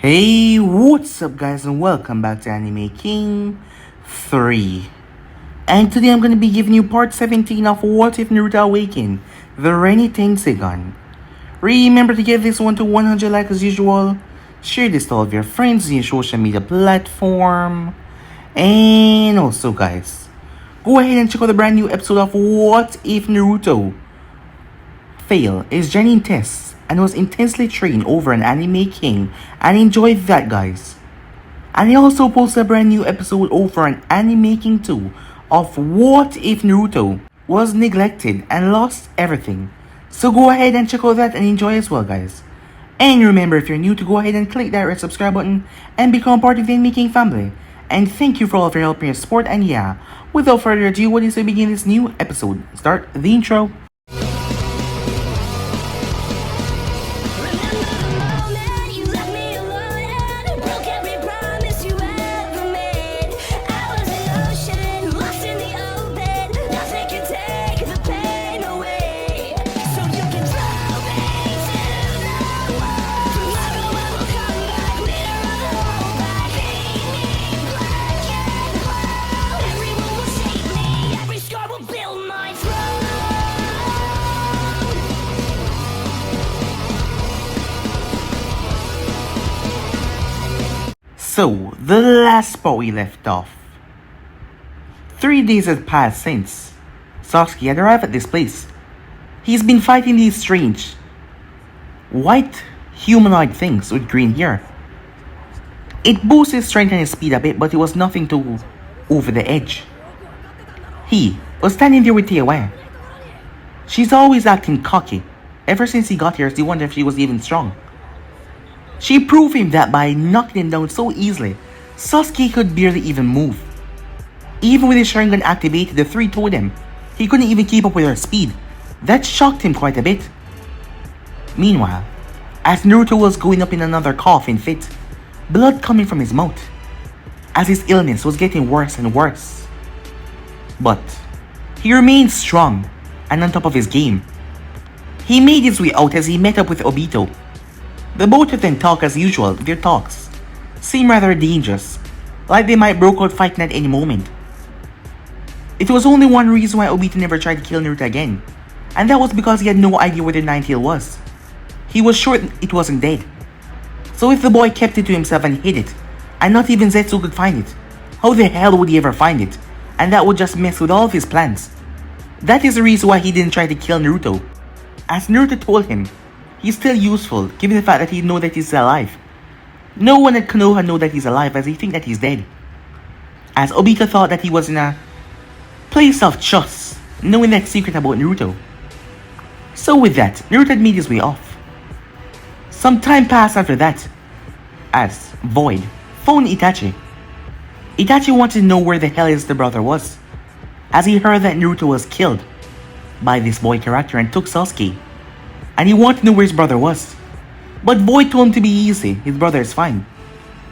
Hey, what's up guys and welcome back to Anime King 3. And today I'm going to be giving you part 17 of What If Naruto Awakened, the Rinne-Tenseigan. Remember to give this one to 100 likes as usual, share this to all of your friends in your social media platform, and also guys, go ahead and check out the brand new episode of What If Naruto failed his Genin tests and was intensely trained over an anime king and enjoyed that guys. And he also posted a brand new episode over an anime king 2 of What If Naruto was neglected and lost everything. So go ahead and check out that and enjoy as well guys. And remember, if you're new, to go ahead and click that red subscribe button and become part of the Anime King family. And thank you for all of your help and your support, and yeah, without further ado, what is to begin this new episode? Start the intro. So, the last spot we left off. 3 days had passed since Sasuke had arrived at this place. He's been fighting these strange, white, humanoid things with green hair. It boosted his strength and his speed a bit, but it was nothing to over the edge. He was standing there with Tiawa. She's always acting cocky. Ever since he got here, she wondered if she was even strong. She proved him that by knocking him down so easily, Sasuke could barely even move. Even with his Sharingan activated, the three told him he couldn't even keep up with her speed. That shocked him quite a bit. Meanwhile, as Naruto was going up in another coughing fit, blood coming from his mouth, as his illness was getting worse and worse. But he remained strong and on top of his game. He made his way out as he met up with Obito. The both of them talk as usual. Their talks seem rather dangerous, like they might break out fighting at any moment. It was only one reason why Obito never tried to kill Naruto again, and that was because he had no idea where the Nine-Tail was. He was sure it wasn't dead. So if the boy kept it to himself and hid it, and not even Zetsu could find it, how the hell would he ever find it? And that would just mess with all of his plans. That is the reason why he didn't try to kill Naruto. As Naruto told him, he's still useful, given the fact that he knows that he's still alive. No one at Konoha knows that he's alive, as he thinks that he's dead. As Obito thought that he was in a place of trust, knowing that secret about Naruto. So with that, Naruto had made his way off. Some time passed after that, as Void phoned Itachi. Itachi wanted to know where the hell his brother was, as he heard that Naruto was killed by this boy character and took Sasuke. And he wanted to know where his brother was. But Void told him to be easy, his brother is fine.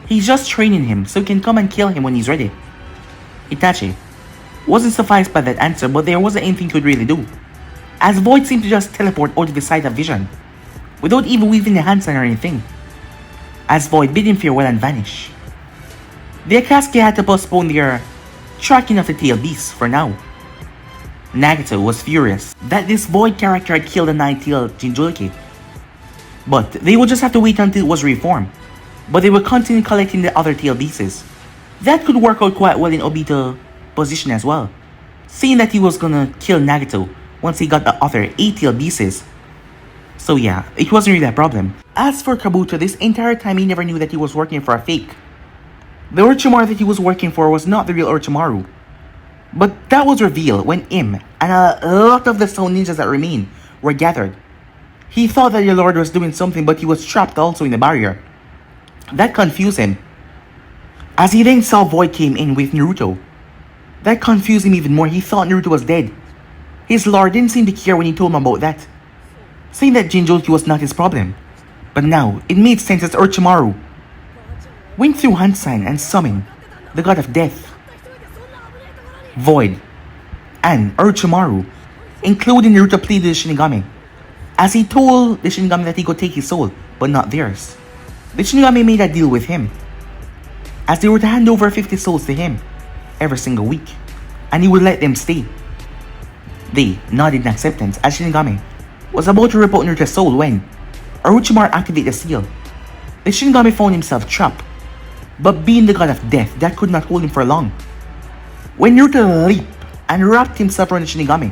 He's just training him so he can come and kill him when he's ready. Itachi wasn't sufficed by that answer, but there wasn't anything he could really do, as Void seemed to just teleport out of his sight of vision, without even waving the hand sign or anything, as Void bid him farewell and vanish. The Akatsuki had to postpone their tracking of the tail beast for now. Nagato was furious that this Void character had killed the Nine-Tailed Jinchuriki. But they would just have to wait until it was reformed. But they would continue collecting the other tail beasts. That could work out quite well in Obito's position as well, seeing that he was gonna kill Nagato once he got the other 8 tail beasts. So yeah, it wasn't really a problem. As for Kabuto, this entire time he never knew that he was working for a fake. The Orochimaru that he was working for was not the real Orochimaru. But that was revealed when him and a lot of the stone ninjas that remained were gathered. He thought that the Lord was doing something, but he was trapped also in the barrier. That confused him, as he then saw Void came in with Naruto. That confused him even more. He thought Naruto was dead. His Lord didn't seem to care when he told him about that, saying that Jinchuriki was not his problem. But now, it made sense as Orochimaru went through hand sign and summoned the god of death, Void, and Orochimaru, including Naruto, pleaded the Shinigami, as he told the Shinigami that he could take his soul, but not theirs. The Shinigami made a deal with him, as they were to hand over 50 souls to him every single week, and he would let them stay. They nodded in acceptance as Shinigami was about to rip out Naruto's soul when Orochimaru activated the seal. The Shinigami found himself trapped, but being the god of death, that could not hold him for long. When Naruto leaped and wrapped himself around the Shinigami,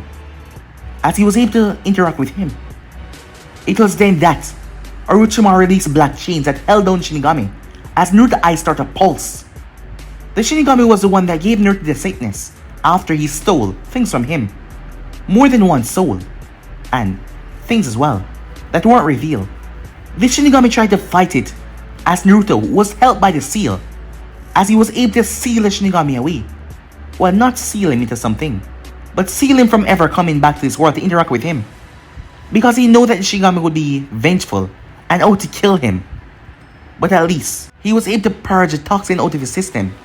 as he was able to interact with him, it was then that Orochimaru released black chains that held down Shinigami as Naruto's eyes started to pulse. The Shinigami was the one that gave Naruto the sickness after he stole things from him. More than one soul, and things as well that weren't revealed. The Shinigami tried to fight it as Naruto was held by the seal, as he was able to seal the Shinigami away. Well, not seal him into something, but seal him from ever coming back to this world to interact with him, because he knew that the Shinigami would be vengeful and out to kill him. But at least he was able to purge the toxin out of his system.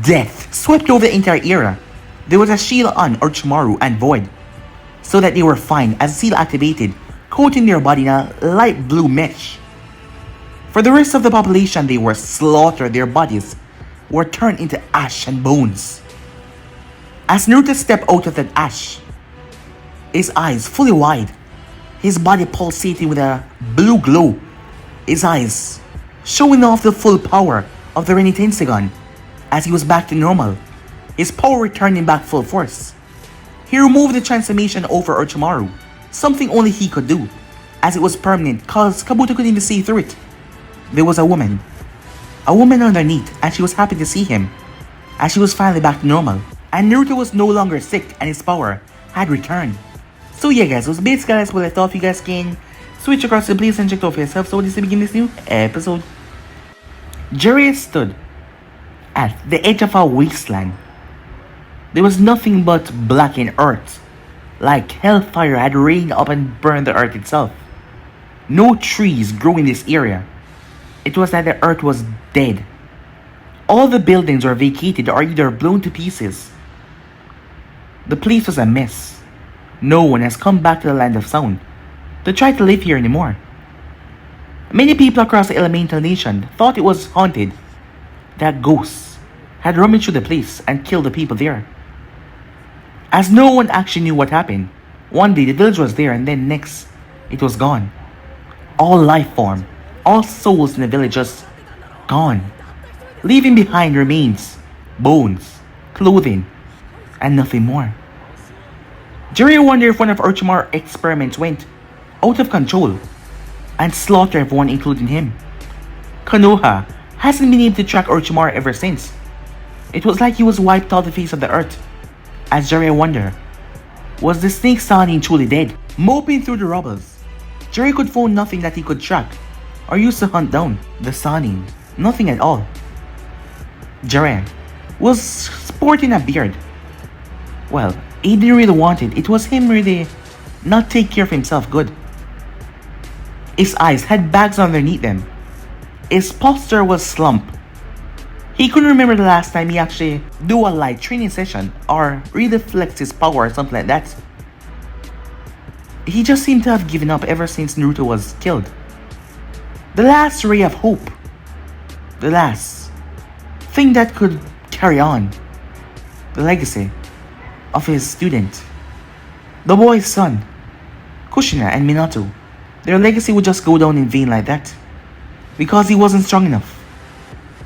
Death swept over the entire era. There was a shield on Orochimaru and Void, so that they were fine as the seal activated, coating their body in a light blue mesh. For the rest of the population, they were slaughtered. Their bodies were turned into ash and bones. As Naruto stepped out of that ash, his eyes fully wide, his body pulsating with a blue glow, his eyes showing off the full power of the Rinne-Tenseigan. As he was back to normal, his power returning back full force. He removed the transformation over Orochimaru, something only he could do, as it was permanent cause Kabuto couldn't even see through it. There was a woman underneath, and she was happy to see him, as she was finally back to normal, and Naruto was no longer sick and his power had returned. So yeah guys, it was basically that's what I thought. You guys can switch across the place and check it out for yourself. So this is begin this new episode. Jiraiya stood at the edge of a wasteland. There was nothing but blackened earth, like hellfire had rained up and burned the earth itself. No trees grew in this area. It was that the earth was dead. All the buildings were vacated or either blown to pieces. The place was a mess. No one has come back to the land of sound to try to live here anymore. Many people across the elemental nation thought it was haunted, that ghosts had rummaged through the place and killed the people there. As no one actually knew what happened, one day the village was there and then next, it was gone. All life form, all souls in the village just gone, leaving behind remains, bones, clothing, and nothing more. Jiraiya wondered if one of Orochimaru's experiments went out of control and slaughtered everyone including him. Konoha hasn't been able to track Orochimaru ever since. It was like he was wiped off the face of the earth. As Jiraiya wondered, was the snake Sanin truly dead? Moping through the rubbles, Jiraiya could find nothing that he could track or use to hunt down the Sanin. Nothing at all. Jiraiya was sporting a beard. Well, he didn't really want it. It was him really not take care of himself good. His eyes had bags underneath them. His posture was slumped. He couldn't remember the last time he actually do a light training session or really flex his power or something like that. He just seemed to have given up ever since Naruto was killed. The last ray of hope. The last thing that could carry on the legacy of his student. The boy's son, Kushina and Minato. Their legacy would just go down in vain like that. Because he wasn't strong enough.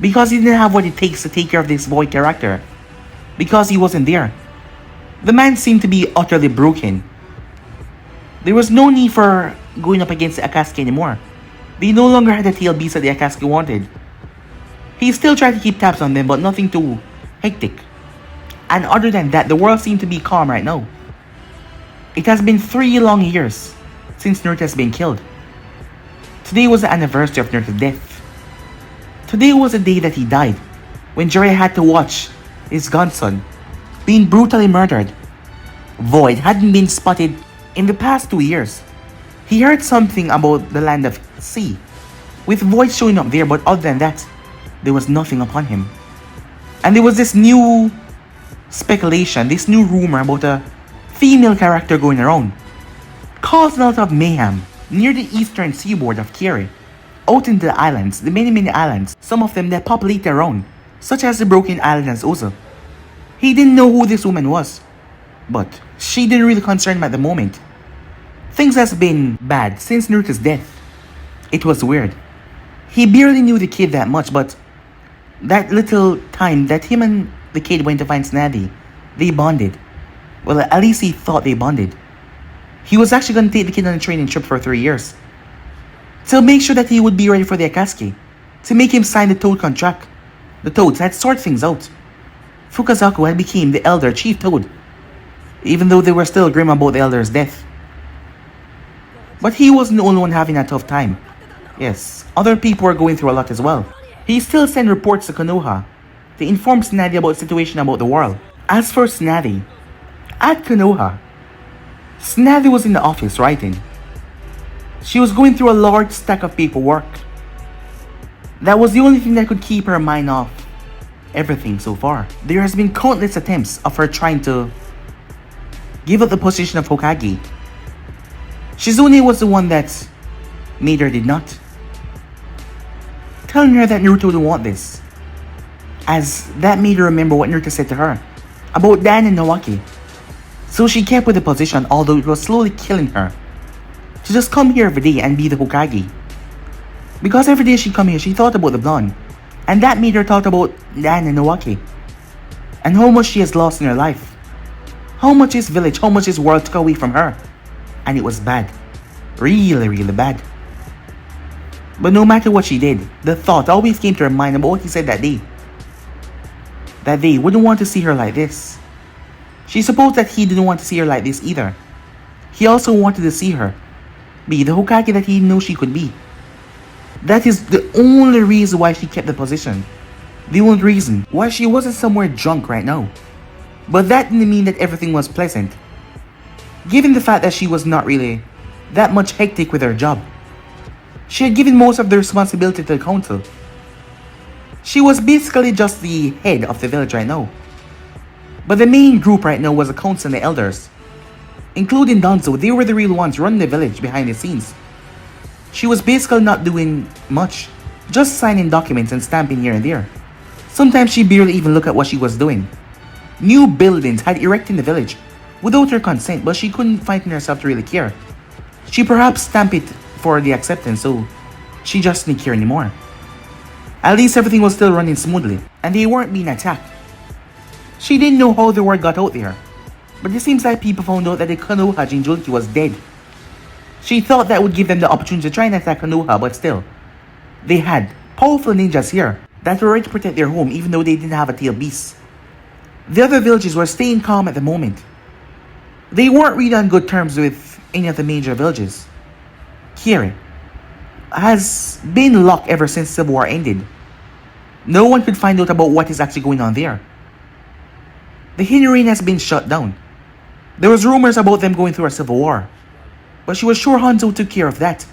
Because he didn't have what it takes to take care of this boy character. Because he wasn't there. The man seemed to be utterly broken. There was no need for going up against the Akatsuki anymore. They no longer had the tail beast that the Akatsuki wanted. He still tried to keep tabs on them, but nothing too hectic. And other than that, the world seemed to be calm right now. It has been 3 long years since Naruto has been killed. Today was the anniversary of Naruto's death. Today was the day that he died, when Jiraiya had to watch his godson being brutally murdered. Void hadn't been spotted in the past 2 years. He heard something about the land of sea, with Void showing up there, but other than that, there was nothing upon him. And there was this new speculation, this new rumor about a female character going around, causing a lot of mayhem near the eastern seaboard of Kiri. out in the islands, the many islands, some of them that populate their own, such as the Broken Island and Ozo. He didn't know who this woman was, but she didn't really concern him at the moment. Things has been bad since Naruto's death. It was weird. He barely knew the kid that much, but that little time that him and the kid went to find Tsunade, they bonded. Well, at least he thought they bonded. He was actually going to take the kid on a training trip for 3 years, to make sure that he would be ready for the Akatsuki, to make him sign the Toad contract. The Toads had sorted things out. Fukasaku had become the elder chief Toad, even though they were still grim about the elder's death. But he wasn't the only one having a tough time. Yes, other people were going through a lot as well. He still sent reports to Konoha to inform Tsunade about the situation about the world. As for Tsunade, at Konoha, Tsunade was in the office writing. She was going through a large stack of paperwork. That was the only thing that could keep her mind off everything so far. There has been countless attempts of her trying to give up the position of Hokage. Shizune was the one that made her did not, telling her that Naruto didn't want this, as that made her remember what Naruto said to her about Dan and Nawaki. So she kept with the position, although it was slowly killing her, to just come here every day and be the Hokage. Because every day she come here, she thought about the blonde, and that made her thought about Dan and Nawaki, and how much she has lost in her life, how much his village, how much his world took away from her, and it was bad, really bad. But no matter what she did, the thought always came to her mind about what he said that day. That they wouldn't want to see her like this. She supposed that he didn't want to see her like this either. He also wanted to see her be the Hokage that he knew she could be. That is the only reason why she kept the position. The only reason why she wasn't somewhere drunk right now. But that didn't mean that everything was pleasant, given the fact that she was not really that much hectic with her job. She had given most of the responsibility to the council. She was basically just the head of the village right now. But the main group right now was the council and the elders. Including Danzo, they were the real ones running the village behind the scenes. She was basically not doing much, just signing documents and stamping here and there. Sometimes she barely even looked at what she was doing. New buildings had erected in the village without her consent, but she couldn't find herself to really care. She perhaps stamped it for the acceptance, so she just didn't care anymore. At least everything was still running smoothly, and they weren't being attacked. She didn't know how the word got out there, but it seems like people found out that the Konoha Jinchuriki was dead. She thought that would give them the opportunity to try and attack Konoha, but still, they had powerful ninjas here that were ready to protect their home even though they didn't have a tail beast. The other villages were staying calm at the moment. They weren't really on good terms with any of the major villages. Kiri has been locked ever since Civil War ended. No one could find out about what is actually going on there. The Hinrin has been shut down. There was rumors about them going through a civil war, but she was sure Hanzo took care of that.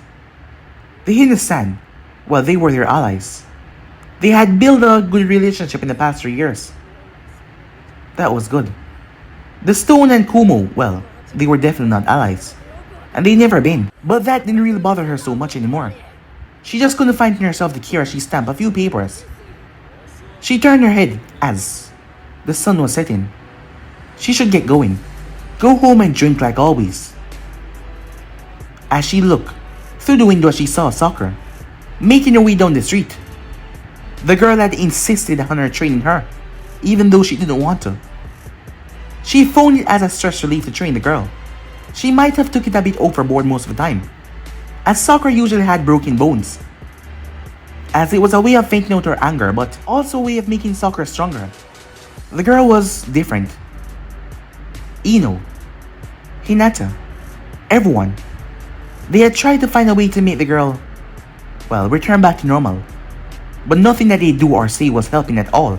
The Hinasan, well, they were their allies. They had built a good relationship in the past 3 years. That was good. The Stone and Kumo, well, they were definitely not allies, and they never been. But that didn't really bother her so much anymore. She just couldn't find in herself to care as she stamped a few papers. She turned her head as the sun was setting. She should get going. Go home and drink like always. As she looked through the window, she saw Sakura making her way down the street. The girl had insisted on her training her, even though she didn't want to. She found it as a stress relief to train the girl. She might have took it a bit overboard most of the time, as Sakura usually had broken bones, as it was a way of venting out her anger, but also a way of making Sakura stronger. The girl was different. Ino, Hinata, everyone. They had tried to find a way to make the girl, well, return back to normal, but nothing that they do or say was helping at all.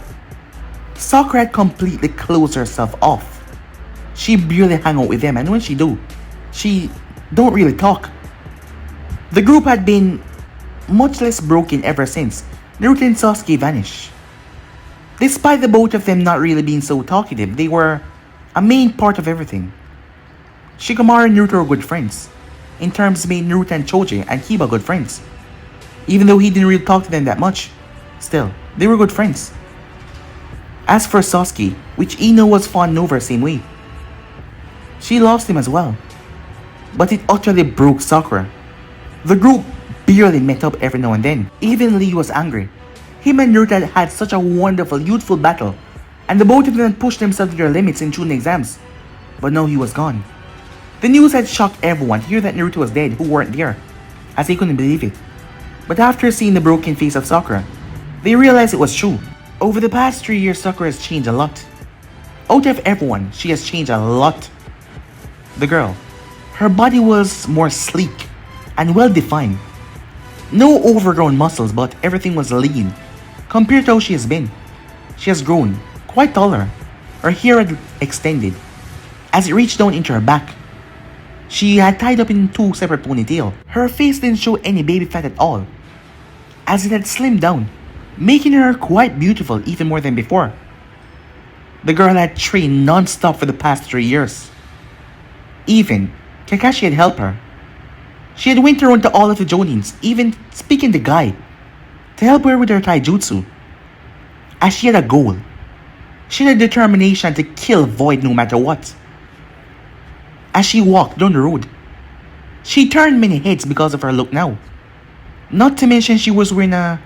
Sakura had completely closed herself off. She barely hang out with them, and when she do, she don't really talk. The group had been much less broken ever since Naruto and Sasuke vanished. Despite the both of them not really being so talkative, they were a main part of everything. Shikamaru and Naruto were good friends. In terms made Naruto and Choji and Kiba good friends. even though he didn't really talk to them that much. Still, they were good friends. As for Sasuke, which Ino was fond over same way, she lost him as well. But it utterly broke Sakura. The group barely met up every now and then. Even Lee was angry. Him and Naruto had such a wonderful, youthful battle, and the both of them had pushed themselves to their limits in Chunin exams. But now he was gone. The news had shocked everyone to hear that Naruto was dead who weren't there, as they couldn't believe it. But after seeing the broken face of Sakura, they realized it was true. Over the past 3 years, Sakura has changed a lot. Out of everyone, she has changed a lot. The girl, her body was more sleek and well defined. No overgrown muscles, but everything was lean compared to how she has been. She has grown quite taller. Her hair had extended as it reached down into her back. She had tied up in 2 separate ponytails. Her face didn't show any baby fat at all, as it had slimmed down, making her quite beautiful even more than before. The girl had trained non-stop for the past 3 years. Even Kakashi had helped her. She had went around to all of the Jonins, even speaking to Guy, to help her with her taijutsu. As she had a goal. She had a determination to kill Void no matter what. As she walked down the road, she turned many heads because of her look now. Not to mention she was wearing a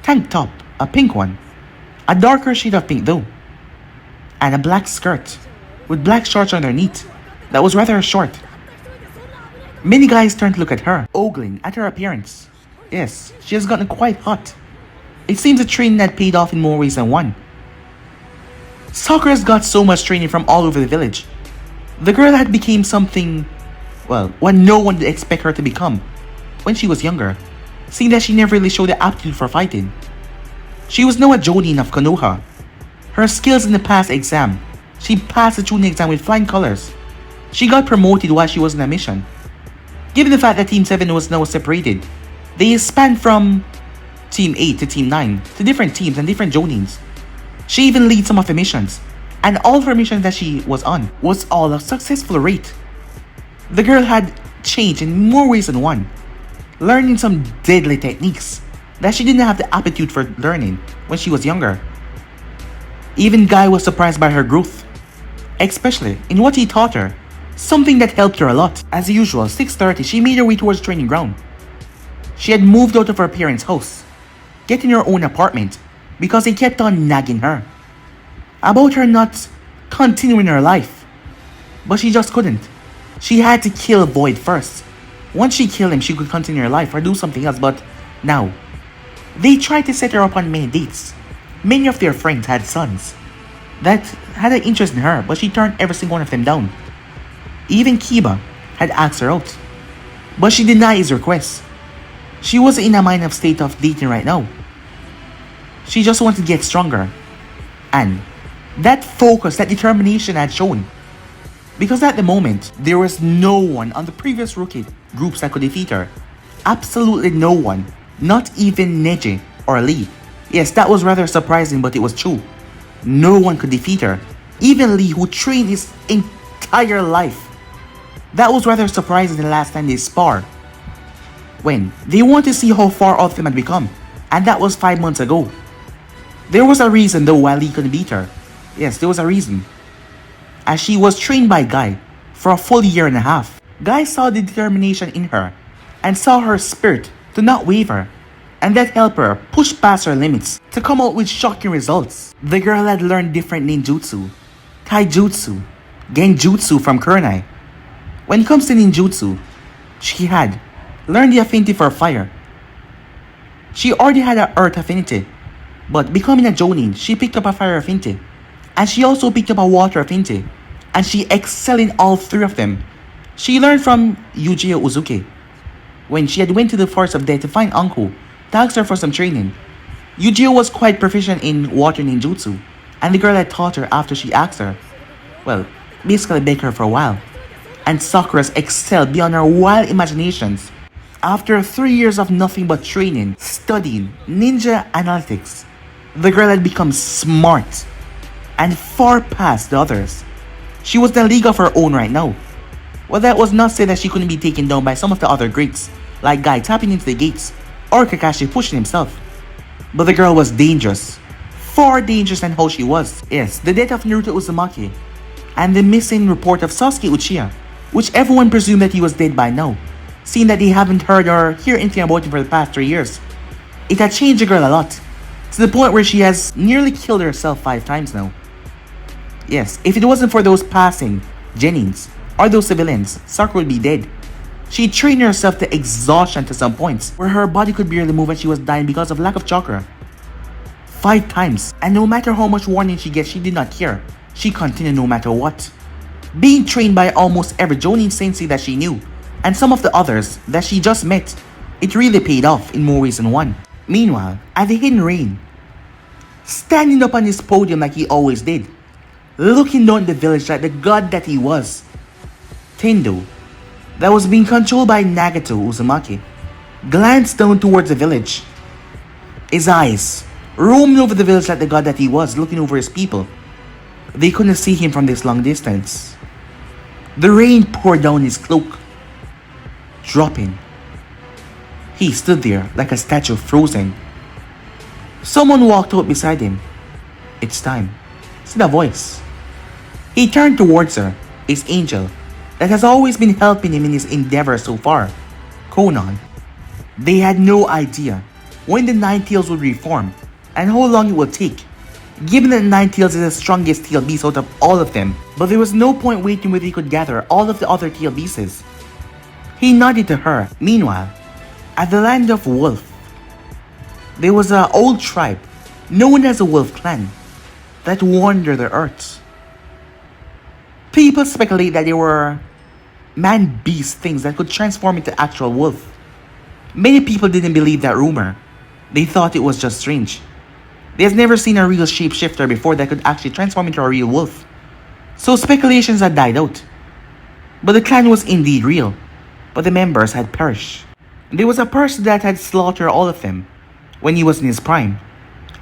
tank top, a pink one, a darker shade of pink though, and a black skirt with black shorts underneath that was rather short. Many guys turned to look at her, ogling at her appearance. Yes, she has gotten quite hot. It seems the training had paid off in more ways than one. Sakura's got so much training from all over the village. The girl had become something, well, what no one would expect her to become when she was younger, seeing that she never really showed the aptitude for fighting. She was now a Jonin of Konoha. Her skills in the past exam, she passed the Chunin exam with flying colors. She got promoted while she was on a mission. Given the fact that Team 7 was now separated, they spanned from Team 8 to Team 9 to different teams and different Jonins. She even leads some of the missions, and all of her missions that she was on was all a successful rate. The girl had changed in more ways than one, learning some deadly techniques that she didn't have the aptitude for learning when she was younger. Even Guy was surprised by her growth, especially in what he taught her, something that helped her a lot. As usual, 6:30, she made her way towards the training ground. She had moved out of her parents' house, getting her own apartment because they kept on nagging her about her not continuing her life. But she just couldn't. She had to kill Void first. Once she killed him, she could continue her life or do something else, but now, they tried to set her up on many dates. Many of their friends had sons that had an interest in her, but she turned every single one of them down. Even Kiba had asked her out, but she denied his request. She wasn't in a mind of state of dating right now. She just wanted to get stronger. And that focus, that determination had shown. Because at the moment, there was no one on the previous rookie groups that could defeat her. Absolutely no one. Not even Neji or Lee. Yes, that was rather surprising, but it was true. No one could defeat her. Even Lee, who trained his entire life. That was rather surprising the last time they sparred, when they wanted to see how far all of them had become, and that was 5 months ago. There was a reason though why Lee couldn't beat her. Yes, there was a reason. As she was trained by Guy for a full year and a half. Guy saw the determination in her and saw her spirit to not waver, and that helped her push past her limits to come out with shocking results. The girl had learned different ninjutsu, taijutsu, genjutsu from Kurenai. When it comes to ninjutsu, she had learned the affinity for fire. She already had an earth affinity, but becoming a Jonin, she picked up a fire affinity, and she also picked up a water affinity, and she excelled in all 3 of them. She learned from Yujiro Uzuki. When she had went to the Forest of Death to find Anko to ask her for some training, Yujiro was quite proficient in water ninjutsu, and the girl had taught her after she asked her. Well, basically begged her for a while. And Sakura's excelled beyond her wild imaginations. After 3 years of nothing but training, studying, ninja analytics, the girl had become smart and far past the others. She was in a league of her own right now. Well, that was not to say that she couldn't be taken down by some of the other greats, like Guy tapping into the gates, or Kakashi pushing himself. But the girl was dangerous. Far dangerous than how she was. Yes, the death of Naruto Uzumaki and the missing report of Sasuke Uchiha, which everyone presumed that he was dead by now, seeing that they haven't heard or hear anything about him for the past 3 years. It had changed the girl a lot, to the point where she has nearly killed herself 5 times now. Yes, if it wasn't for those passing Genins or those civilians, Sakura would be dead. She trained herself to exhaustion to some points, where her body could barely move and she was dying because of lack of chakra. 5 times, and no matter how much warning she gets, she did not care. She continued no matter what. Being trained by almost every Jonin sensei that she knew, and some of the others that she just met, it really paid off in more ways than one. Meanwhile, at the Hidden Rain, standing up on his podium like he always did, looking down the village like the god that he was, Tendo, that was being controlled by Nagato Uzumaki, glanced down towards the village. His eyes roamed over the village like the god that he was, looking over his people. They couldn't see him from this long distance. The rain poured down his cloak, dropping. He stood there like a statue frozen. Someone walked out beside him. "It's time," said a voice. He turned towards her, his angel, that has always been helping him in his endeavor so far, Konan. They had no idea when the Nine Tails would reform and how long it would take, given that Nine Tails is the strongest tail beast out of all of them, but there was no point waiting where he could gather all of the other tail beasts. He nodded to her. Meanwhile, at the land of Wolf, there was an old tribe known as the Wolf Clan that wandered the earth. People speculate that they were man-beast things that could transform into actual wolf. Many people didn't believe that rumor. They thought it was just strange. They had never seen a real shapeshifter before that could actually transform into a real wolf. So speculations had died out. But the clan was indeed real, but the members had perished. There was a person that had slaughtered all of them when he was in his prime,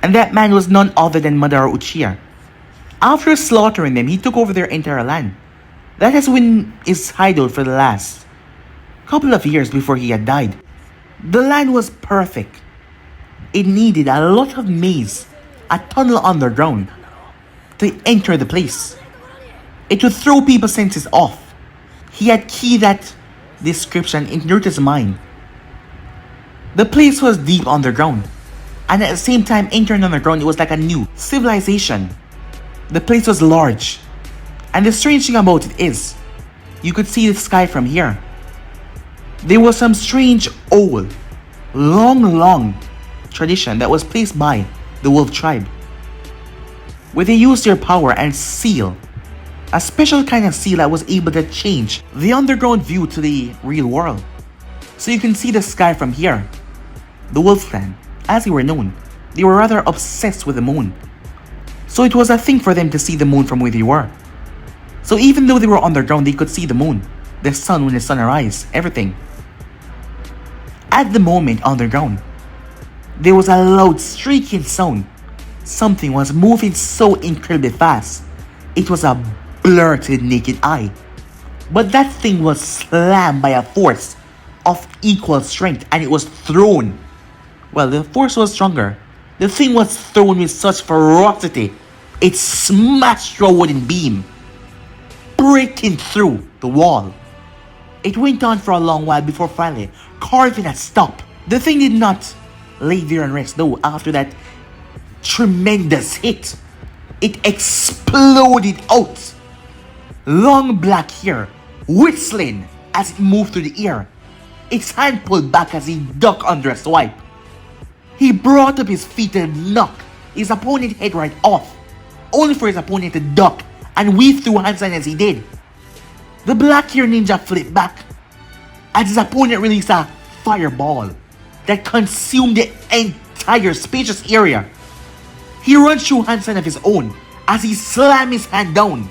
and that man was none other than Madara Uchiha. After slaughtering them, he took over their entire land. That has been his hideout for the last couple of years before he had died. The land was perfect. It needed a lot of maze, a tunnel underground, to enter the place. It would throw people's senses off. He had keyed that description in Naruto's mind. The place was deep underground, and at the same time entering underground, it was like a new civilization. The place was large, and the strange thing about it is, you could see the sky from here. There was some strange old, long tradition that was placed by the Wolf tribe, where they used their power and seal, a special kind of seal that was able to change the underground view to the real world. So you can see the sky from here. The Wolf Clan, as they were known, they were rather obsessed with the moon. So it was a thing for them to see the moon from where they were. So even though they were underground, they could see the moon, the sun when the sun arises, everything. At the moment underground, there was a loud streaking sound. Something was moving so incredibly fast. It was a blur to the naked eye. But that thing was slammed by a force of equal strength, and it was thrown. Well, the force was stronger. The thing was thrown with such ferocity. It smashed through a wooden beam, breaking through the wall. It went on for a long while before finally carving a stop. The thing did not lay there and rest though. After that tremendous hit, it exploded out. Long black hair whistling as it moved through the air. Its hand pulled back as he ducked under a swipe. He brought up his feet and knocked his opponent's head right off, only for his opponent to duck and weave through handstand as he did. The black hair ninja flipped back as his opponent released a fireball that consumed the entire spacious area. He runs through handstand of his own as he slammed his hand down.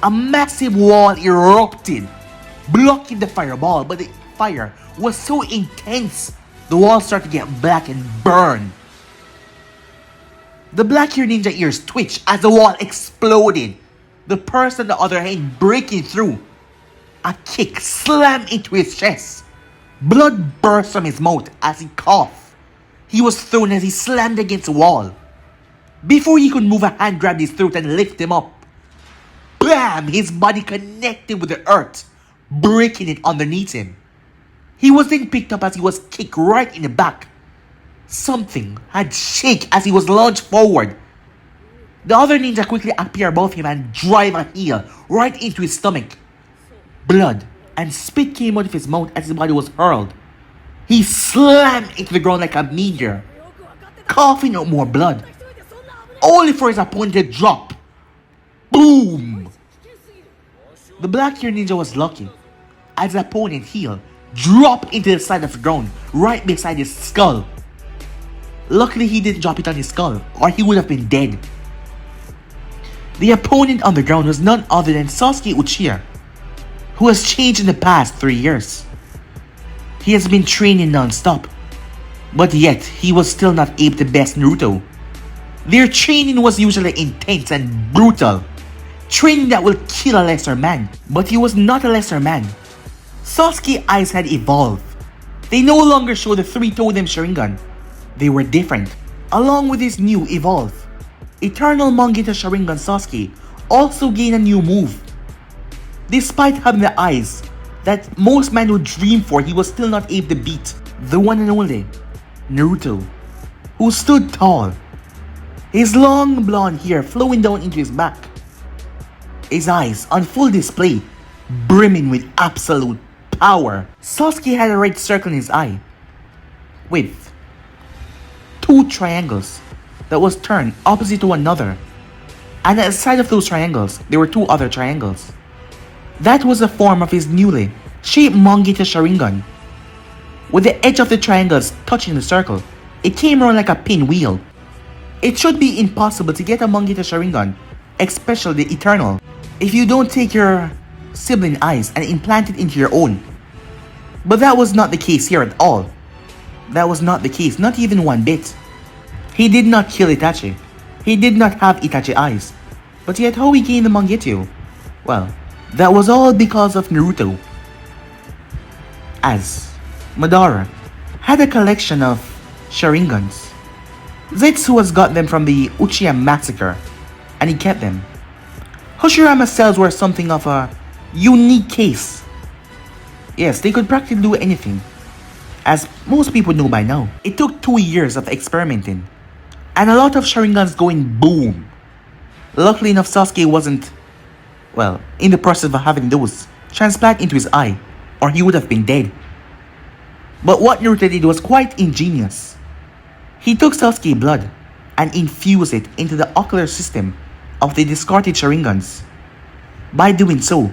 A massive wall erupted, blocking the fireball, but the fire was so intense the wall started to get black and burn. The black hair ninja ears twitched as the wall exploded. The person on the other hand breaking through. A kick slammed into his chest. Blood burst from his mouth as he coughed. He was thrown as he slammed against the wall. Before he could move, a hand grabbed his throat and lifted him up. Bam! His body connected with the earth, breaking it underneath him. He was then picked up as he was kicked right in the back. Something had shaken as he was launched forward. The other ninja quickly appeared above him and drive a heel right into his stomach. Blood and spit came out of his mouth as his body was hurled. He slammed into the ground like a meteor, coughing out more blood, only for his opponent to drop. Boom! The black-haired ninja was lucky, as his opponent's heel dropped into the side of the ground right beside his skull. Luckily, he didn't drop it on his skull, or he would have been dead. The opponent on the ground was none other than Sasuke Uchiha, who has changed in the past 3 years. He has been training non-stop, but yet he was still not able to best Naruto. Their training was usually intense and brutal, training that will kill a lesser man, but he was not a lesser man. Sasuke's eyes had evolved. They no longer showed the three-totem Sharingan. They were different. Along with his new evolve, Eternal Mangita Sharingan Sasuke also gained a new move. Despite having the eyes that most men would dream for, he was still not able to beat the one and only Naruto, who stood tall, his long blonde hair flowing down into his back, his eyes on full display, brimming with absolute power. Sasuke had a red circle in his eye, with 2 triangles that was turned opposite to one another, and at the side of those triangles, there were 2 other triangles. That was the form of his newly shaped Mangita Sharingan. With the edge of the triangles touching the circle, it came around like a pinwheel. It should be impossible to get a Mangita Sharingan, especially the Eternal, if you don't take your sibling eyes and implant it into your own. But that was not the case here at all. That was not the case, not even one bit. He did not kill Itachi. He did not have Itachi eyes. But yet how he gained the Mangekyo? Well, that was all because of Naruto. As Madara had a collection of Sharingans. Zetsu has got them from the Uchiha massacre, and he kept them. Hashirama cells were something of a unique case. Yes, they could practically do anything, as most people know by now. It took 2 years of experimenting, and a lot of Sharingans going boom. Luckily enough, Sasuke wasn't, well, in the process of having those transplant into his eye, or he would have been dead. But what Naruto did was quite ingenious. He took Sasuke's blood and infused it into the ocular system of the discarded Sharingans. By doing so,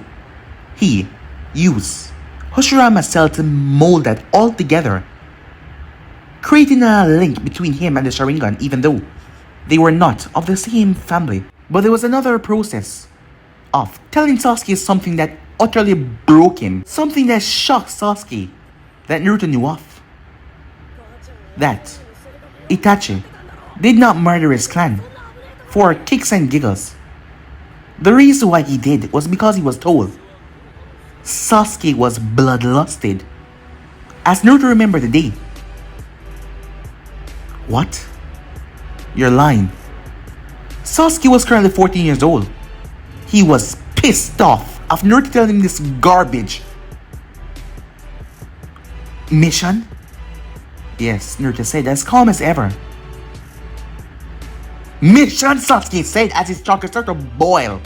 he used Hashirama's cell to mold that all together, creating a link between him and the Sharingan, even though they were not of the same family. But there was another process of telling Sasuke something that utterly broke him, something that shocked Sasuke that Naruto knew of. That Itachi did not murder his clan for kicks and giggles. The reason why he did was because he was told Sasuke was bloodlusted. As Naruto remembered the day. What? You're lying. Sasuke was currently 14 years old. He was pissed off of Naruto telling him this garbage. Mission? Yes, Naruto said as calm as ever. Mission, Sasuke said as his chakra started to boil.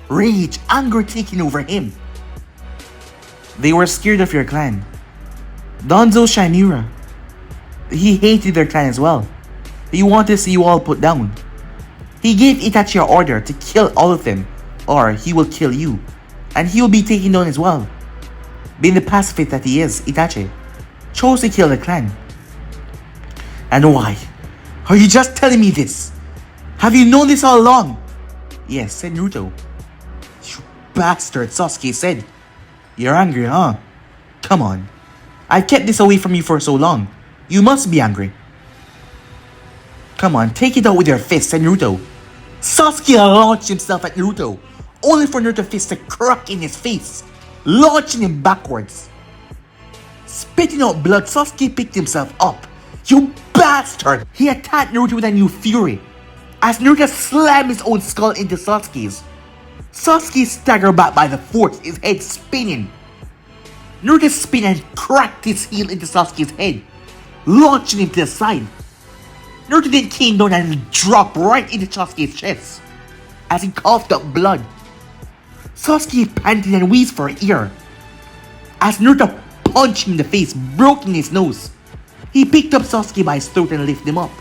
Rage, anger taking over him. They were scared of your clan. Danzo Shinura. He hated their clan as well. He wanted to see you all put down. He gave Itachi an order to kill all of them, or he will kill you, and he will be taken down as well. Being the pacifist that he is, Itachi chose to kill the clan. And why? Are you just telling me this? Have you known this all along? Yes, said Naruto. You bastard, Sasuke said. You're angry, huh? Come on. I've kept this away from you for so long. You must be angry. Come on, take it out with your fist, said Naruto. Sasuke launched himself at Naruto, only for Naruto's fist to crack in his face, launching him backwards. Spitting out blood, Sasuke picked himself up. You bastard! He attacked Naruto with a new fury, as Naruto slammed his own skull into Sasuke's. Sasuke staggered back by the force, his head spinning. Naruto spun and cracked his heel into Sasuke's head, launching him to the side. Naruto then came down and dropped right into Sasuke's chest as he coughed up blood. Sasuke panted and wheezed for air as Naruto punched him in the face, broken his nose. He picked up Sasuke by his throat and lifted him up.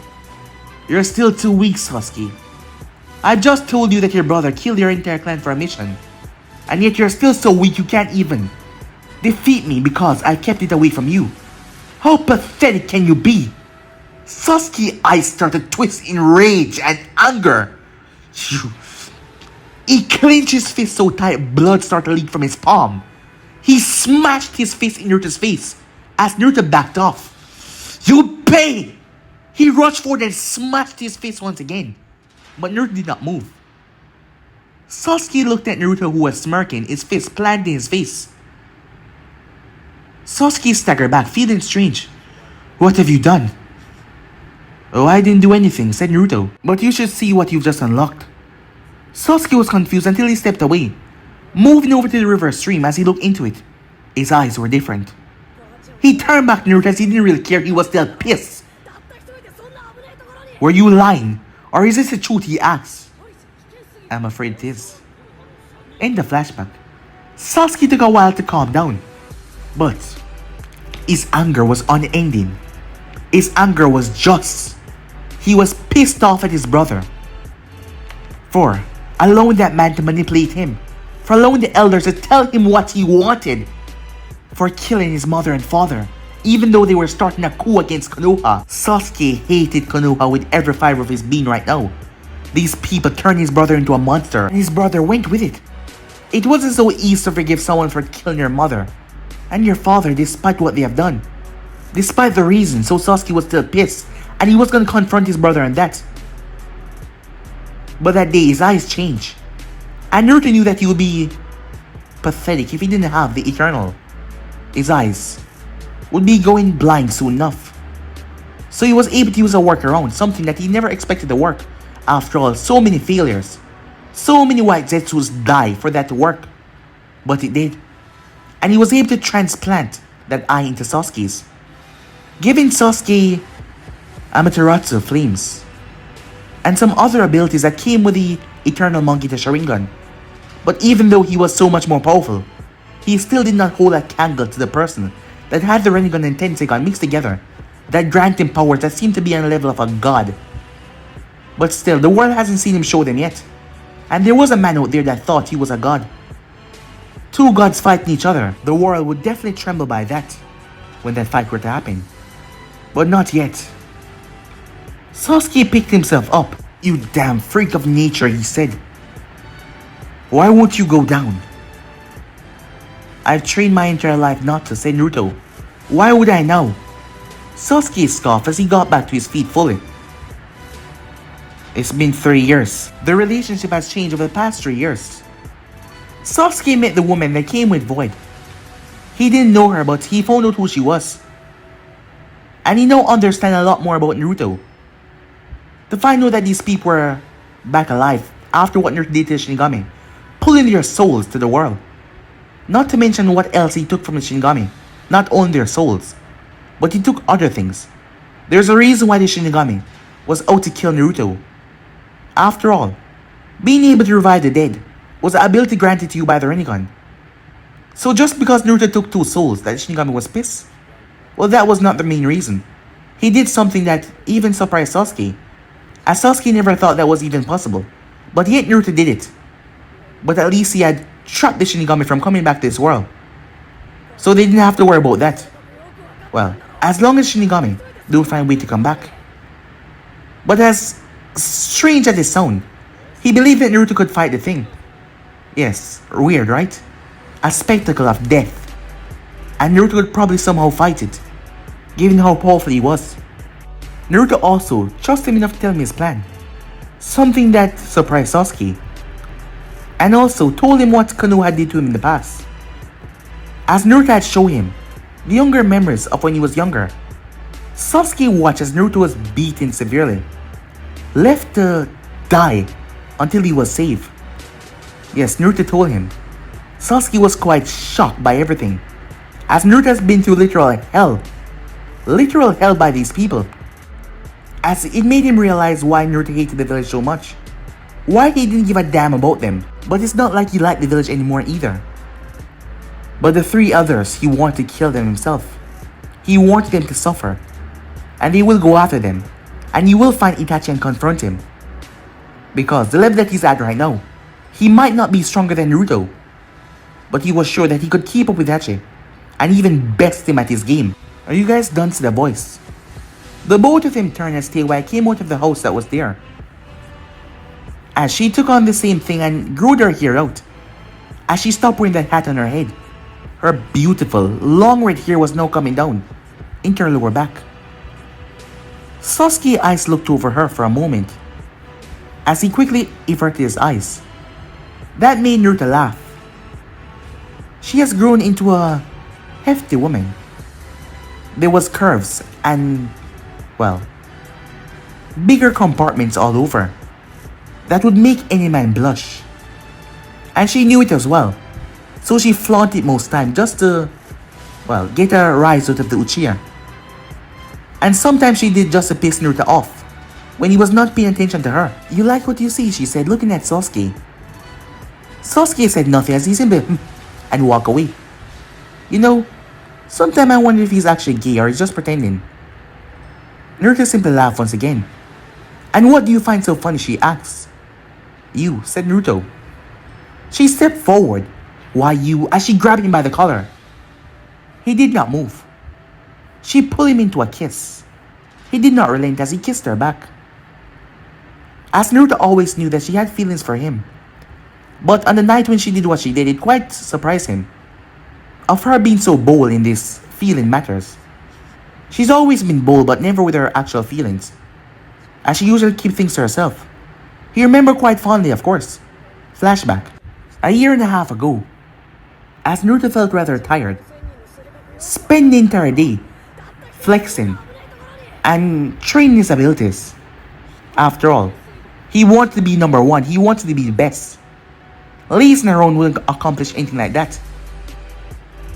You're still too weak, Sasuke. I just told you that your brother killed your entire clan for a mission, and yet you're still so weak you can't even defeat me because I kept it away from you. How pathetic can you be? Sasuke's eyes started to twist in rage and anger. He clenched his fist so tight blood started to leak from his palm. He smashed his fist in Naruto's face as Naruto backed off. You pay! He rushed forward and smashed his face once again, but Naruto did not move. Sasuke looked at Naruto, who was smirking, his fist planted in his face. Sasuke staggered back, feeling strange. What have you done? Oh, I didn't do anything, said Naruto, but you should see what you've just unlocked. Sasuke was confused until he stepped away, moving over to the river stream. As he looked into it, his eyes were different. He turned back to Naruto as he didn't really care, he was still pissed. Were you lying, or is this the truth, he asked. I'm afraid it is. In the flashback, Sasuke took a while to calm down, but his anger was unending. His anger was just. He was pissed off at his brother for allowing that man to manipulate him, for allowing the elders to tell him what he wanted, for killing his mother and father, even though they were starting a coup against Konoha. Sasuke hated Konoha with every fiber of his being right now. These people turned his brother into a monster, and his brother went with it. It wasn't so easy to forgive someone for killing your mother and your father despite what they have done. Despite the reason, so Sasuke was still pissed, and he was going to confront his brother on that. But that day, his eyes changed, and Naruto knew that he would be pathetic if he didn't have the Eternal. His eyes would be going blind soon enough. So he was able to use a workaround, something that he never expected to work. After all, so many failures, so many white Zetsus died for that to work. But it did, and he was able to transplant that eye into Sasuke's, giving Sasuke Amaterasu flames and some other abilities that came with the Eternal Monkey to Sharingan. But even though he was so much more powerful, he still did not hold a candle to the person that had the Rinne-Tenseigan and Tenseigan mixed together, that granted him powers that seemed to be on the level of a god. But still, the world hasn't seen him show them yet, and there was a man out there that thought he was a god. Two gods fighting each other, the world would definitely tremble by that when that fight were to happen. But not yet. Sasuke picked himself up. You damn freak of nature, he said. Why won't you go down? I've trained my entire life not to, said Naruto. Why would I now? Sasuke scoffed as he got back to his feet fully. It's been 3 years. The relationship has changed over the past 3 years. Sasuke met the woman that came with Void. He didn't know her, but he found out who she was. And he now understands a lot more about Naruto. To find out that these people were back alive after what Naruto did to Shinigami, pulling their souls to the world. Not to mention what else he took from the Shinigami. Not only their souls, but he took other things. There's a reason why the Shinigami was out to kill Naruto. After all, being able to revive the dead was an ability granted to you by the Rinnegan. So just because Naruto took 2 souls, that Shinigami was pissed? Well, that was not the main reason. He did something that even surprised Sasuke, as Sasuke never thought that was even possible. But yet Naruto did it. But at least he had trapped the Shinigami from coming back to this world, so they didn't have to worry about that. Well, as long as Shinigami do find a way to come back. But as strange as it sounds, he believed that Naruto could fight the thing. Yes, weird, right? A spectacle of death. And Naruto could probably somehow fight it, given how powerful he was. Naruto also trusted him enough to tell him his plan, something that surprised Sasuke, and also told him what Konoha did to him in the past. As Naruto had shown him, the younger memories of when he was younger. Sasuke watched as Naruto was beaten severely, left to die until he was saved. Yes, Naruto told him. Sasuke was quite shocked by everything, as Naruto has been through literal hell by these people, as it made him realize why Naruto hated the village so much, why he didn't give a damn about them. But it's not like he liked the village anymore either. But the three others, he wanted to kill them himself. He wanted them to suffer, and he will go after them, and he will find Itachi and confront him. Because the level that he's at right now, he might not be stronger than Naruto, but he was sure that he could keep up with Itachi, and even best him at his game. Are you guys done? To the voice. The both of them turned as Teiwai came out of the house that was there, as she took on the same thing and grew her hair out, as she stopped wearing that hat on her head. Her beautiful, long red hair was now coming down into her lower back. Sasuke's eyes looked over her for a moment, as he quickly averted his eyes. That made Naruto laugh. She has grown into a hefty woman. There was curves and, well, bigger compartments all over that would make any man blush. And she knew it as well, so she flaunted it most time just to, well, get a rise out of the Uchiha. And sometimes she did just to piss Naruto off when he was not paying attention to her. "You like what you see?" she said, looking at Sasuke. Sasuke said nothing as he simply and walked away. You know, sometimes I wonder if he's actually gay or he's just pretending. Naruto simply laughed once again. "And what do you find so funny?" she asked. "You," said Naruto. She stepped forward. "Why you?" as she grabbed him by the collar. He did not move. She pulled him into a kiss. He did not relent as he kissed her back. As Naruto always knew that she had feelings for him. But on the night when she did what she did, it quite surprised him, of her being so bold in these feeling matters. She's always been bold but never with her actual feelings, as she usually keeps things to herself. He remembered quite fondly, of course. Flashback. A year and a half ago, as Naruto felt rather tired, spent the entire day flexing and training his abilities. After all, he wanted to be number one. He wanted to be the best. Least on her own wouldn't accomplish anything like that.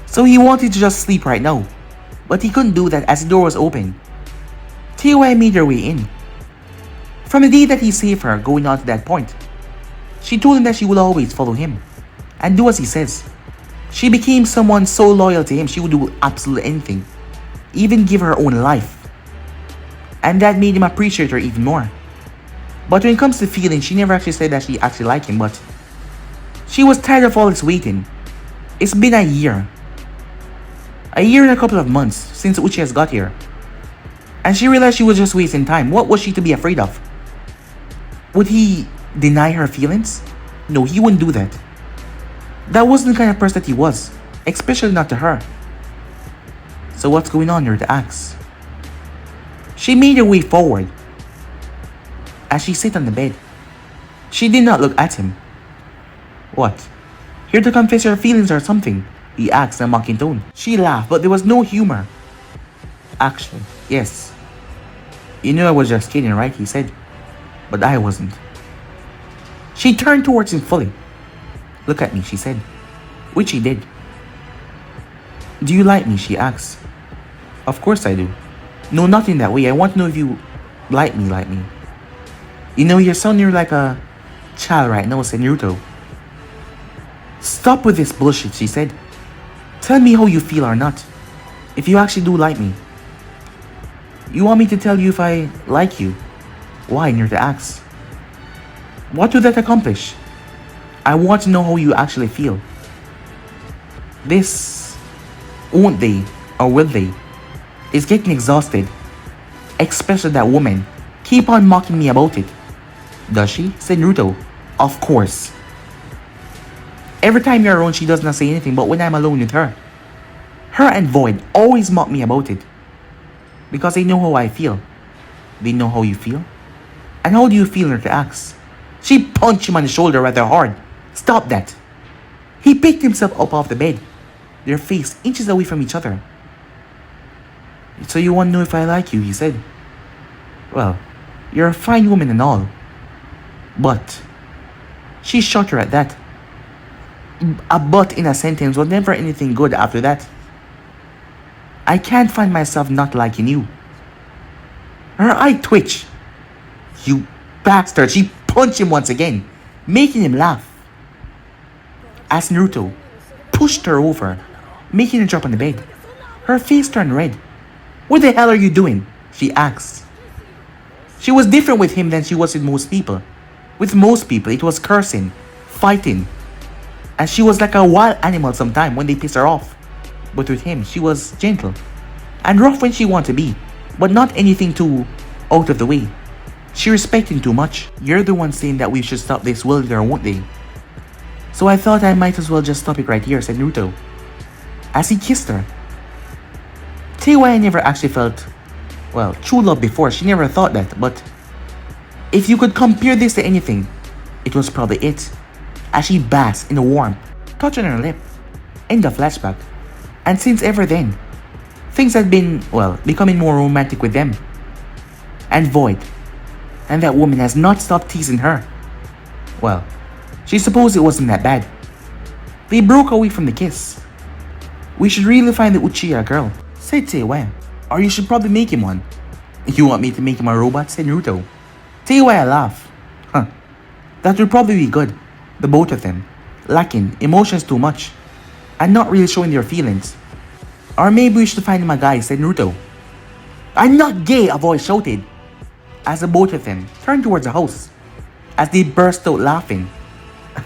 So he wanted to just sleep right now, but he couldn't do that as the door was open. Teiwai made her way in. From the day that he saved her going on to that point, she told him that she would always follow him and do as he says. She became someone so loyal to him she would do absolutely anything, even give her own life. And that made him appreciate her even more. But when it comes to feelings, she never actually said that she actually liked him, but she was tired of all this waiting. It's been a year. A year and a couple of months since Uchiha has got here. And she realized she was just wasting time. What was she to be afraid of? Would he deny her feelings? No, he wouldn't do that. That wasn't the kind of person that he was, especially not to her. So what's going on here, to ask? She made her way forward as she sat on the bed. She did not look at him. "What? Here to confess your feelings or something?" he asked in a mocking tone. She laughed, but there was no humor. "Actually, yes. You knew I was just kidding, right?" he said. "But I wasn't." She turned towards him fully. "Look at me," she said, which he did. "Do you like me?" she asked. "Of course I do." "No, not in that way. I want to know if you like me. You know, you're sounding like a child right now," said Naruto. "Stop with this bullshit," she said. "Tell me how you feel or not. If you actually do like me." "You want me to tell you if I like you?" "Why?" Naruto asked. "What would that accomplish?" "I want to know how you actually feel." This, won't they, or will they, is getting exhausted. Especially that woman. Keep on mocking me about it. "Does she?" said Naruto. "Of course. Every time you're around, she does not say anything, but when I'm alone with her and Void always mock me about it. Because they know how I feel." "They know how you feel? And how do you feel?" Naruto asks. She punched him on the shoulder rather hard. "Stop that." He picked himself up off the bed, their face inches away from each other. So you want to know if I like you, he said. Well, you're a fine woman and all. But she shot her at that. A but in a sentence was never anything good after that. I can't find myself not liking you. Her eye twitched. You bastard, she punched him once again, making him laugh. As Naruto pushed her over, making her drop on the bed. Her face turned red. What the hell are you doing? She asked. She was different with him than she was with most people. With most people, it was cursing, fighting, and she was like a wild animal sometimes when they pissed her off. But with him, she was gentle and rough when she wanted to be, but not anything too out of the way. She respected him too much. You're the one saying that we should stop this, will they or won't they? So I thought I might as well just stop it right here, said Naruto, as he kissed her. Tell you why I never actually felt, well, true love before. She never thought that, but if you could compare this to anything, it was probably it. As she basked in the warmth, touch on her lip. End of flashback. And since ever then, things had been, well, becoming more romantic with them. And Void. And that woman has not stopped teasing her. Well, she supposed it wasn't that bad. They broke away from the kiss. We should really find the Uchiha girl, said Teiwa. Or you should probably make him one. You want me to make him a robot, said Naruto. Teiwa laughed. Huh. That would probably be good. The both of them. Lacking emotions too much. And not really showing their feelings. Or maybe we should find him a guy, said Naruto. I'm not gay, a voice shouted. As the both of them turned towards the house. As they burst out laughing.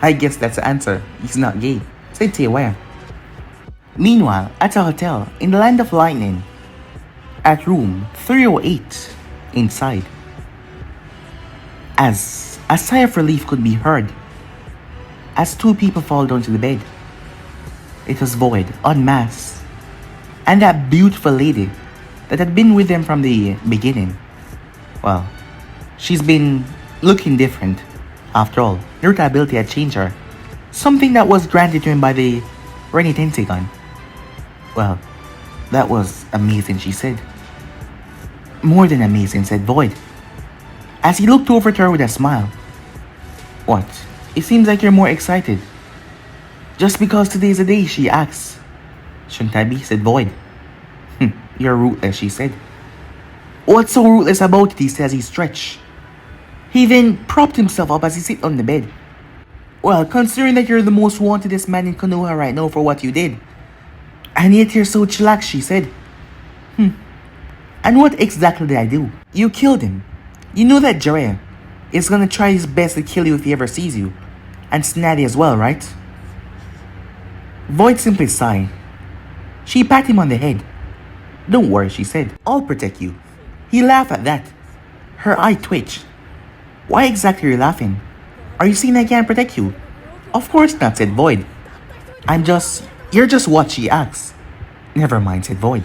I guess that's the answer. He's not gay, said Teiwa. Meanwhile, at a hotel in the land of lightning. At room 308 inside. As a sigh of relief could be heard. As two people fall down to the bed. It was Void, unmasked. And that beautiful lady that had been with them from the beginning. Well, she's been looking different. After all, Naruto's ability had changed her. Something that was granted to him by the Rinne-Tenseigan. Well, that was amazing, she said. More than amazing, said Void. As he looked over to her with a smile. What? It seems like you're more excited. Just because today's the day, she asked. Shouldn't I be? Said Void. You're ruthless, she said. What's so ruthless about it? He says he stretched. He then propped himself up as he sat on the bed. Well, considering that you're the most wantedest man in Konoha right now for what you did. And yet you're so chillax, she said. And what exactly did I do? You killed him. You know that Jiraiya is gonna try his best to kill you if he ever sees you. And Snatty as well, right? Void simply sighed. She patted him on the head. Don't worry, she said. I'll protect you. He laughed at that. Her eye twitched. Why exactly are you laughing? Are you saying I can't protect you? Of course not, said Void. You're just what, she asked. Never mind, said Void,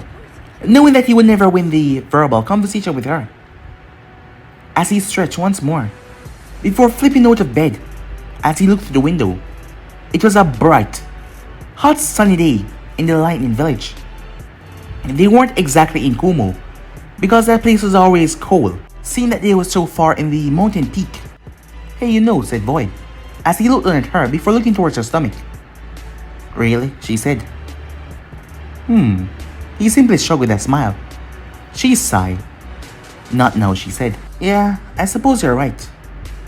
knowing that he would never win the verbal conversation with her. As he stretched once more, before flipping out of bed, as he looked through the window, it was a bright, hot sunny day in the Lightning Village. And they weren't exactly in Kumo, because that place was always cold, seeing that they were so far in the mountain peak. Hey, you know, said Void, as he looked at her before looking towards her stomach. Really? She said. He simply shrugged with a smile. She sighed. Not now, she said. Yeah, I suppose you're right.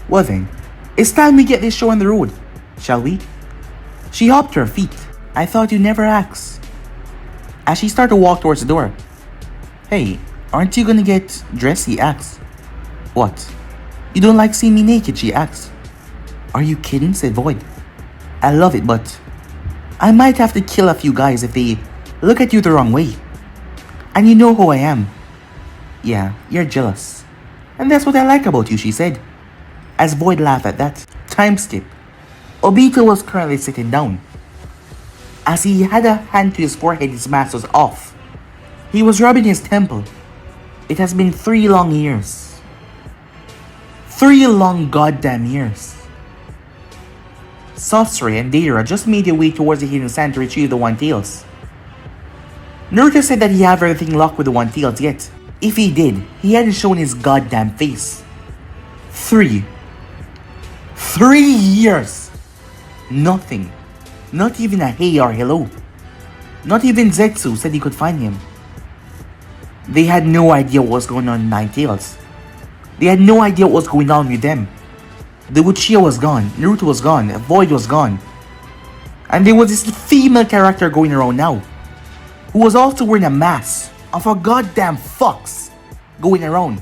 Well then, it's time we get this show on the road, shall we? She hopped to her feet. I thought you never asked. As she started to walk towards the door. Hey, aren't you gonna get dressed? He asked. What? You don't like seeing me naked? She asked. Are you kidding? Said Void. I love it, but I might have to kill a few guys if they look at you the wrong way. And you know who I am. Yeah, you're jealous. And that's what I like about you, she said. As Void laughed at that. Time skip. Obito was currently sitting down. As he had a hand to his forehead, his mask was off. He was rubbing his temple. It has been 3 long years. 3 long goddamn years. Sasori and Deidara just made their way towards the hidden sand to retrieve the One Tails. Naruto said that he had everything locked with the One Tails, yet if he did, he hadn't shown his goddamn face. 3 years! Nothing. Not even a hey or hello. Not even Zetsu said he could find him. They had no idea what was going on in Nine Tails. They had no idea what was going on with them. The Uchiha was gone, Naruto was gone, Void was gone. And there was this female character going around now, who was also wearing a mask of a goddamn fox going around.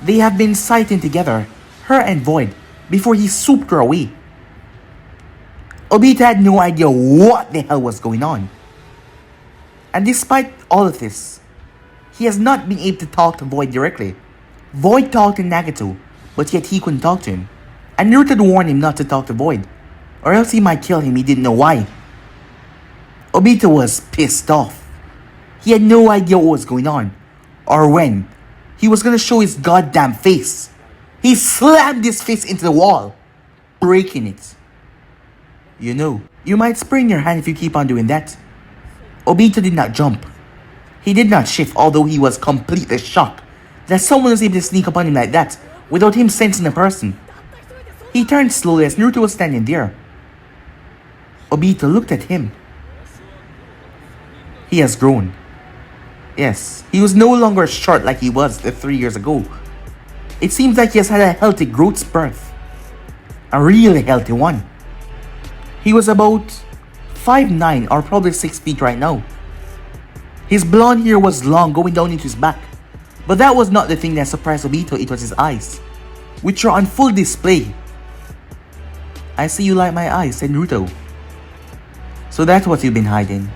They have been sighting together, her and Void, before he swooped her away. Obito had no idea what the hell was going on. And despite all of this, he has not been able to talk to Void directly. Void talked to Nagato, but yet he couldn't talk to him. And Naruto warned him not to talk to Void, or else he might kill him. He didn't know why. Obito was pissed off. He had no idea what was going on, or when he was gonna show his goddamn face. He slammed his fist into the wall, breaking it. You know, you might sprain your hand if you keep on doing that. Obito did not jump. He did not shift, although he was completely shocked that someone was able to sneak upon him like that without him sensing a person. He turned slowly as Naruto was standing there. Obito looked at him. He has grown. Yes, he was no longer short like he was 3 years ago. It seems like he has had a healthy growth spurt. A really healthy one. He was about 5'9" or probably 6 feet right now. His blonde hair was long going down into his back. But that was not the thing that surprised Obito, it was his eyes, which are on full display. I see you like my eyes, said Naruto. So that's what you've been hiding.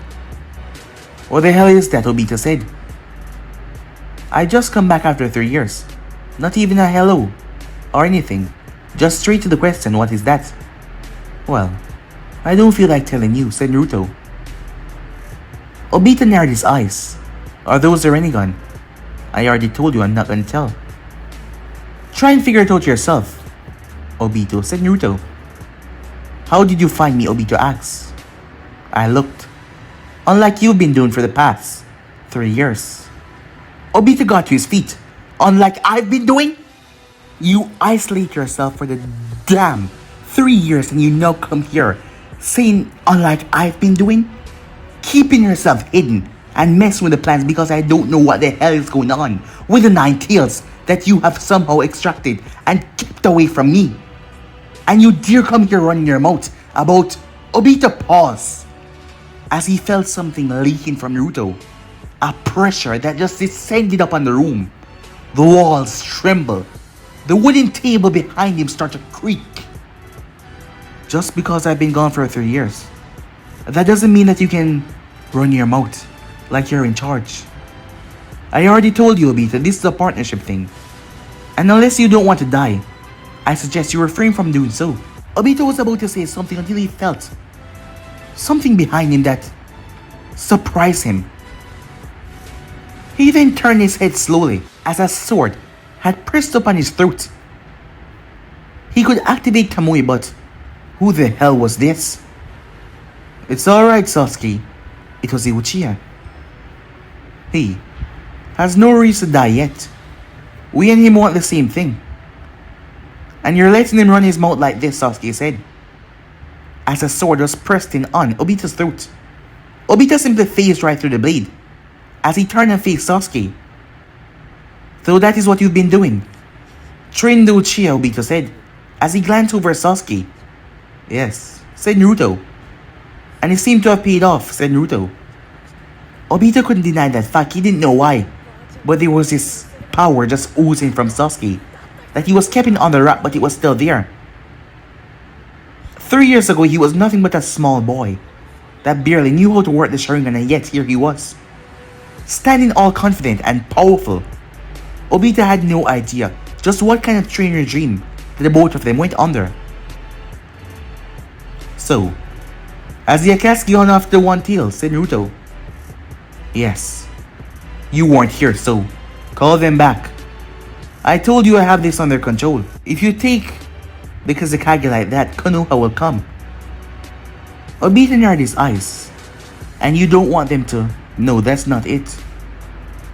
What the hell is that, Obito said. I just come back after 3 years. Not even a hello or anything. Just straight to the question, what is that? Well, I don't feel like telling you, said Naruto. Obito narrowed his eyes. Are those the Rinnegan? I already told you I'm not gonna tell. Try and figure it out yourself, Obito, said Naruto. How did you find me, Obito asked. I looked. Unlike you've been doing for the past 3 years. Obito got to his feet. Unlike I've been doing? You isolate yourself for the damn 3 years and you now come here saying unlike I've been doing? Keeping yourself hidden and messing with the plans because I don't know what the hell is going on with the 9 tails that you have somehow extracted and kept away from me. And you dare come here running your mouth about Obito paused as he felt something leaking from Naruto. A pressure that just descended upon the room. The walls trembled. The wooden table behind him started to creak. Just because I've been gone for 3 years, that doesn't mean that you can run your mouth like you're in charge. I already told you, Obito, this is a partnership thing. And unless you don't want to die, I suggest you refrain from doing so. Obito was about to say something until he felt something behind him that surprised him. He then turned his head slowly as a sword had pressed upon his throat. He could activate Kamui, but who the hell was this? It's alright, Sasuke. It was the Uchiha. He has no reason to die yet. We and him want the same thing. And you're letting him run his mouth like this, Sasuke said, as a sword was pressed in on Obito's throat. Obito simply phased right through the blade as he turned and faced Sasuke. So that is what you've been doing. Train the Uchiha, Obito said, as he glanced over at Sasuke. Yes, said Naruto. And it seemed to have paid off, said Naruto. Obito couldn't deny that fact, he didn't know why. But there was this power just oozing from Sasuke that he was keeping on the wrap, but it was still there. 3 years ago, he was nothing but a small boy that barely knew how to work the Sharingan, and yet here he was, standing all confident and powerful. Obito had no idea just what kind of trainer dream that the both of them went under. So, has the Akatsuki gone off the One Tail, said Naruto. Yes. You weren't here, so call them back. I told you I have this under control. If you take the Kazekage like that, Konoha will come. Obito narrowed his eyes. And you don't want them to. No, that's not it.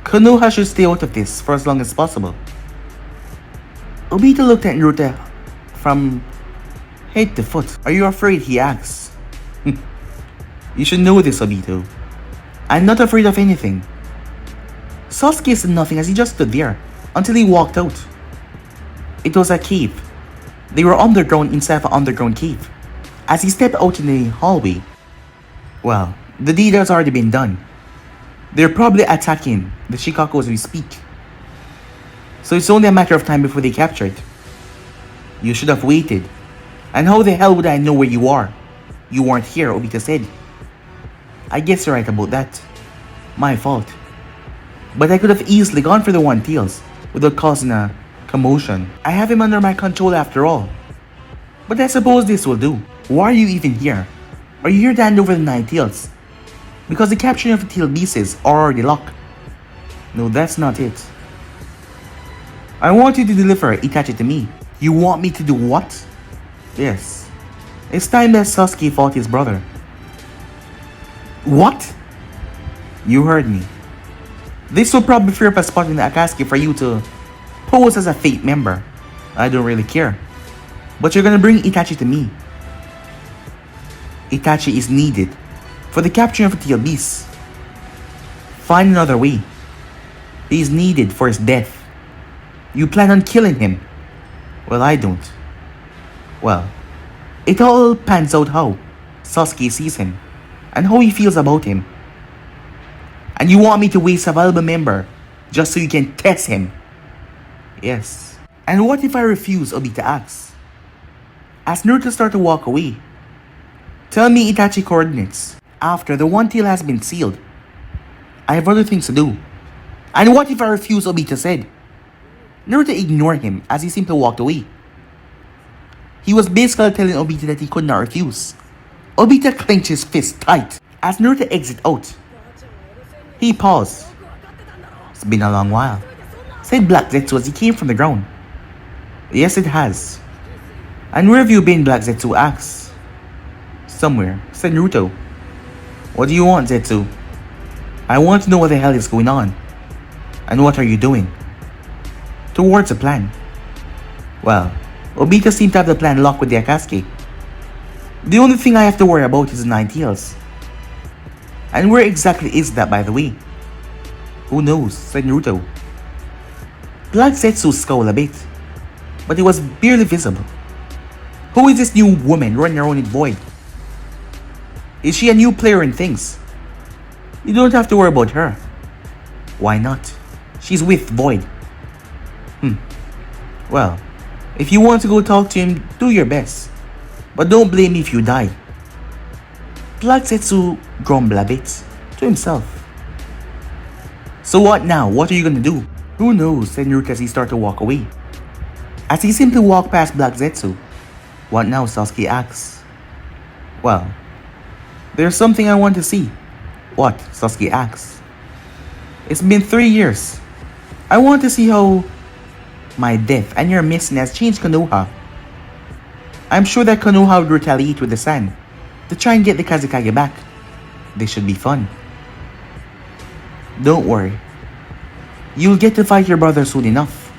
Konoha should stay out of this for as long as possible. Obito looked at Naruto from head to foot. Are you afraid? He asks. You should know this, Obito. I'm not afraid of anything. Sasuke said nothing as he just stood there until he walked out. It was a cave. They were underground inside of an underground cave. As he stepped out in the hallway, well, the deed has already been done. They're probably attacking the Shikaku as we speak. So it's only a matter of time before they capture it. You should have waited. And how the hell would I know where you are? You weren't here, Obito said. I guess you're right about that. My fault. But I could have easily gone for the One Tails without causing a commotion. I have him under my control after all. But I suppose this will do. Why are you even here? Are you here to hand over the 9 tails? Because the capturing of the tail pieces are already locked. No, that's not it. I want you to deliver Itachi to me. You want me to do what? Yes. It's time that Sasuke fought his brother. What? You heard me. This will probably free up a spot in the Akatsuki for you to pose as a Fate member. I don't really care. But you're gonna bring Itachi to me. Itachi is needed for the capturing of the tail beast. Find another way. He is needed for his death. You plan on killing him. Well, I don't. Well, it all pans out how Sasuke sees him and how he feels about him. And you want me to waste a valuable member just so you can test him? Yes. And what if I refuse? Obito asks. As Naruto starts to walk away, tell me Itachi coordinates. After the One Tail has been sealed, I have other things to do. And what if I refuse? Obito said. Naruto ignored him as he simply walked away. He was basically telling Obito that he could not refuse. Obito clenched his fist tight as Naruto exit out. He paused. It's been a long while, said Black Zetsu as he came from the ground. Yes, it has. And where have you been? Black Zetsu asks. Somewhere, said Naruto. What do you want, Zetsu? I want to know what the hell is going on. And what are you doing? Towards a plan. Well, Obito seemed to have the plan locked with the Akatsuki. The only thing I have to worry about is the 9 tails. And where exactly is that, by the way? Who knows, said Naruto. Black Zetsu scowled a bit, but it was barely visible. Who is this new woman running around in Void? Is she a new player in things? You don't have to worry about her. Why not? She's with Void. Well, if you want to go talk to him, do your best. But don't blame me if you die. Black Zetsu grumbled a bit to himself. So what now? What are you gonna do? Who knows, said Naruto as he started to walk away. As he simply walked past Black Zetsu. What now? Sasuke asks. Well, there's something I want to see. What? Sasuke asks. It's been 3 years. I want to see how my death and your missing has changed Konoha. I'm sure that Konoha would retaliate with the sand to try and get the Kazekage back. This should be fun. Don't worry. You'll get to fight your brother soon enough.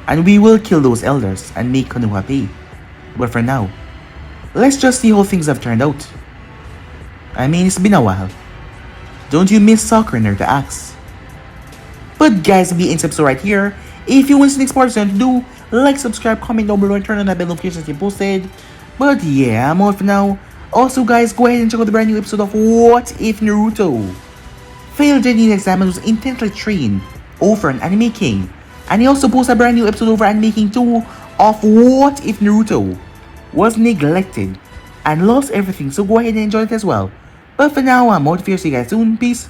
And we will kill those elders and make Konoha pay. But for now, let's just see how things have turned out. I mean, it's been a while. Don't you miss Sakura? Naruto asks. But guys, we end episode right here. If you want to see the next part of something to do, like, subscribe, comment down below, and turn on that bell notifications to get posted. But yeah, I'm out for now. Also guys, go ahead and check out the brand new episode of What If Naruto failed Genin exam and was intensely trained over an anime king. And he also posted a brand new episode over Anime King 2 of What If Naruto was neglected and lost everything, so go ahead and enjoy it as well. But for now, I'm out of here, see you guys soon, peace.